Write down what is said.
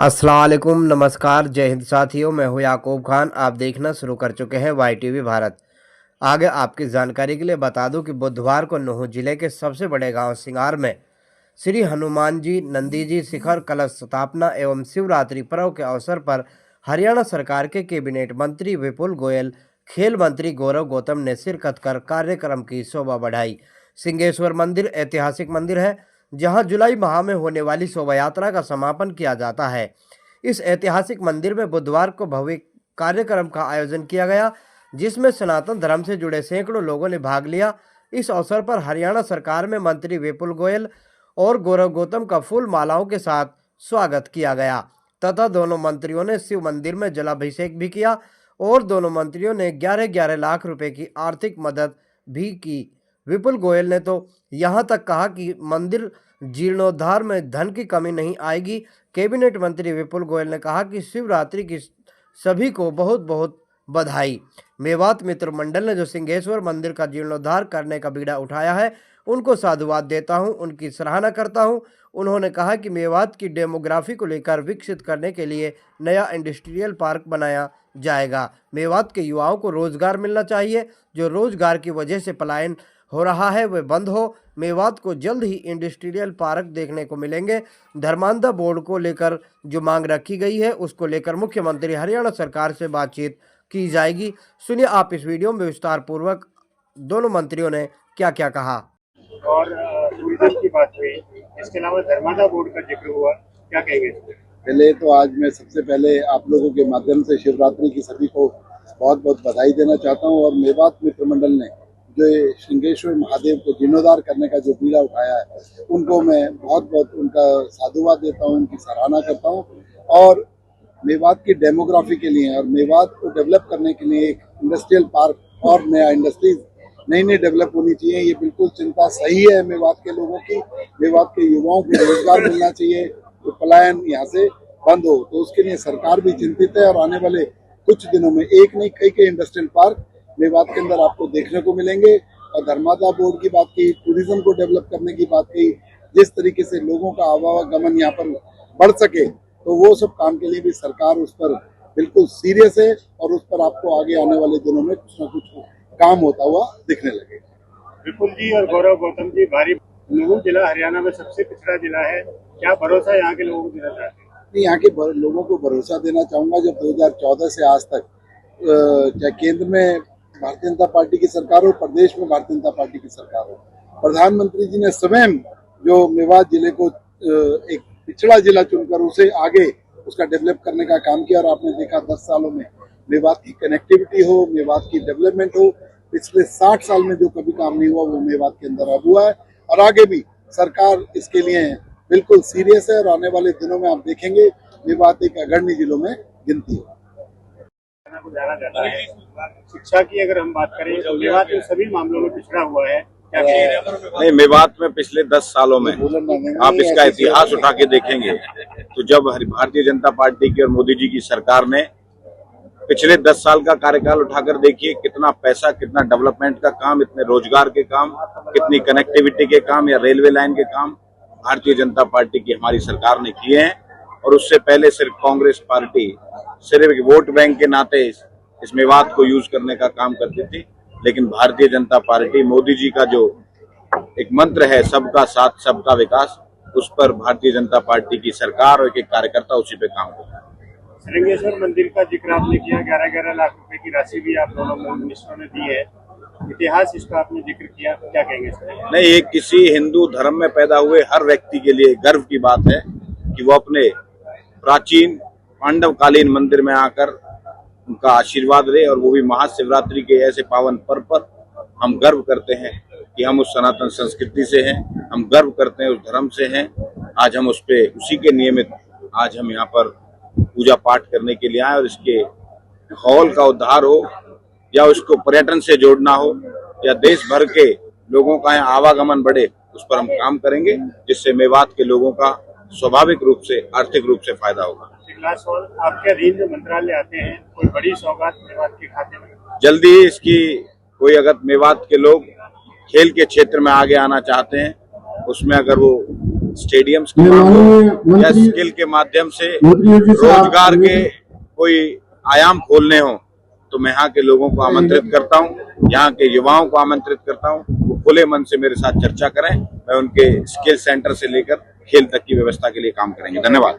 अस्सलाम वालेकुम, नमस्कार, जय हिंद साथियों। मैं हूं याकूब खान। आप देखना शुरू कर चुके हैं YTV भारत। आगे आपकी जानकारी के लिए बता दूं कि बुधवार को नूंह जिले के सबसे बड़े गांव सिंगार में श्री हनुमान जी नंदी जी शिखर कलश स्थापना एवं शिवरात्रि पर्व के अवसर पर हरियाणा सरकार के कैबिनेट मंत्री विपुल गोयल, खेल मंत्री गौरव गौतम ने शिरकत कर कार्यक्रम की शोभा बढ़ाई। सिंगेश्वर मंदिर ऐतिहासिक मंदिर है, जहां जुलाई माह में होने वाली शोभा यात्रा का समापन किया जाता है। इस ऐतिहासिक मंदिर में बुधवार को भव्य कार्यक्रम का आयोजन किया गया, जिसमें सनातन धर्म से जुड़े सैकड़ों लोगों ने भाग लिया। इस अवसर पर हरियाणा सरकार में मंत्री विपुल गोयल और गौरव गौतम का फूल मालाओं के साथ स्वागत किया गया तथा दोनों मंत्रियों ने शिव मंदिर में जलाभिषेक भी किया और दोनों मंत्रियों ने 11-11 लाख रुपए की आर्थिक मदद भी की। विपुल गोयल ने तो यहां तक कहा कि मंदिर जीर्णोद्धार में धन की कमी नहीं आएगी। कैबिनेट मंत्री विपुल गोयल ने कहा कि शिवरात्रि की सभी को बहुत बहुत बधाई। मेवात मित्र मंडल ने जो सिंहेश्वर मंदिर का जीर्णोद्धार करने का बीड़ा उठाया है, उनको साधुवाद देता हूं, उनकी सराहना करता हूं। उन्होंने कहा कि मेवात की डेमोग्राफी को लेकर विकसित करने के लिए नया इंडस्ट्रियल पार्क बनाया जाएगा। मेवात के युवाओं को रोजगार मिलना चाहिए। जो रोजगार की वजह से पलायन हो रहा है वह बंद हो। मेवात को जल्द ही इंडस्ट्रियल पार्क देखने को मिलेंगे। धर्मांधा बोर्ड को लेकर जो मांग रखी गई है, उसको लेकर मुख्यमंत्री हरियाणा सरकार से बातचीत की जाएगी। सुनिए आप इस वीडियो में विस्तार पूर्वक दोनों मंत्रियों ने क्या क्या कहा। और टूरिज्म की बात हुई, इसके अलावा धर्मादा बोर्ड का जिक्र हुआ, क्या कहेंगे? पहले तो आज मैं सबसे पहले आप लोगों के माध्यम से शिवरात्रि की सभी को बहुत बहुत बधाई देना चाहता हूं। और मेवात मित्र मंडल ने जो सिंहेश्वर महादेव को जीर्णोद्धार करने का जो बीड़ा उठाया है, उनको मैं बहुत बहुत उनका साधुवाद देता हूं, उनकी सराहना करता हूं। और मेवात की डेमोग्राफी के लिए और मेवात को डेवलप करने के लिए एक इंडस्ट्रियल पार्क और नया इंडस्ट्रीज नई डेवलप होनी चाहिए, ये बिल्कुल चिंता सही है मेवात के लोगों की। मेवात के युवाओं को रोजगार मिलना चाहिए, तो पलायन यहाँ से बंद हो, तो उसके लिए सरकार भी चिंतित है। और आने वाले कुछ दिनों में एक नहीं कई इंडस्ट्रियल पार्क मेवात के अंदर आपको देखने को मिलेंगे। और धर्मादा बोर्ड की बात की, टूरिज्म को डेवलप करने की बात की, जिस तरीके से लोगों का आवागमन यहाँ पर बढ़ सके, तो वो सब काम के लिए भी सरकार उस पर बिल्कुल सीरियस है। और उस पर आपको आगे आने वाले दिनों में कुछ न कुछ काम होता हुआ दिखने लगेगा। विपुल जी और गौरव गौतम जी, भारी नूंह जिला हरियाणा में सबसे पिछड़ा जिला है, क्या भरोसा यहाँ के लोगों को देना चाहते हैं? यहाँ के लोगों को भरोसा देना चाहूंगा, जब 2014 से आज तक चाहे केंद्र में भारतीय जनता पार्टी की सरकार हो, प्रदेश में भारतीय जनता पार्टी की सरकार हो, प्रधानमंत्री जी ने स्वयं जो मेवात जिले को एक पिछड़ा जिला चुनकर उसे आगे उसका डेवलप करने का काम किया। और आपने देखा 10 सालों में मेवात की कनेक्टिविटी हो, मेवात की डेवलपमेंट हो, पिछले 60 साल में जो कभी काम नहीं हुआ वो मेवात के अंदर अब हुआ है। और आगे भी सरकार इसके लिए बिल्कुल सीरियस है। और आने वाले दिनों में आप देखेंगे मेवात एक अग्रणी जिलों में गिनती है। जाना जाता है। शिक्षा की अगर हम बात करें तो मेवात इन सभी मामलों में पिछड़ा हुआ है, क्या नहीं, मेवात में पिछले 10 सालों में आप इसका इतिहास उठा के देखेंगे तो जब भारतीय जनता पार्टी की और मोदी जी की सरकार ने पिछले 10 साल का कार्यकाल उठाकर देखिए, कितना पैसा, कितना डेवलपमेंट का काम, इतने रोजगार के काम, कितनी कनेक्टिविटी के काम या रेलवे लाइन के काम भारतीय जनता पार्टी की हमारी सरकार ने किए हैं। और उससे पहले सिर्फ कांग्रेस पार्टी सिर्फ वोट बैंक के नाते इस मेवात को यूज करने का काम करती थी। लेकिन भारतीय जनता पार्टी, मोदी जी का जो एक मंत्र है सबका साथ सबका विकास, उस पर भारतीय जनता पार्टी की सरकार और एक कार्यकर्ता उसी पे काम करता है। सिंहेश्वर मंदिर का जिक्र आपने किया, 11-11 लाख रुपए की राशि भी आप दोनों मिनिस्टरों ने दी है, इतिहास इसका आपने जिक्र किया, क्या कहेंगे इस पर? नहीं, ये किसी हिंदू धर्म में पैदा हुए हर व्यक्ति के लिए गर्व की बात है कि वो अपने प्राचीन पांडवकालीन मंदिर में आकर उनका आशीर्वाद ले, और वो भी महाशिवरात्रि के ऐसे पावन पर्व पर। हम गर्व करते हैं कि हम उस सनातन संस्कृति से हैं, हम गर्व करते हैं उस धर्म से हैं। आज हम उस पे उसी के नियमित आज हम यहाँ पर पूजा पाठ करने के लिए आए। और इसके हॉल का उद्धार हो या उसको पर्यटन से जोड़ना हो या देश भर के लोगों का यहाँ आवागमन बढ़े, उस पर हम काम करेंगे, जिससे मेवात के लोगों का स्वाभाविक रूप से आर्थिक रूप से फायदा होगा। आपके अधीन जो मंत्रालय आते हैं, कोई बड़ी सौगात मेवात के खाते में? जल्दी ही इसकी कोई, अगर मेवात के लोग खेल के क्षेत्र में आगे आना चाहते हैं, उसमें अगर वो स्टेडियम्स की मांग हो या स्किल के माध्यम से रोजगार के कोई आयाम खोलने हो, तो मैं यहाँ के लोगों को आमंत्रित करता हूँ, यहाँ के युवाओं को आमंत्रित करता हूँ, वो खुले मन से मेरे साथ चर्चा करें। मैं उनके स्किल सेंटर से लेकर खेल तक की व्यवस्था के लिए काम करेंगे। धन्यवाद।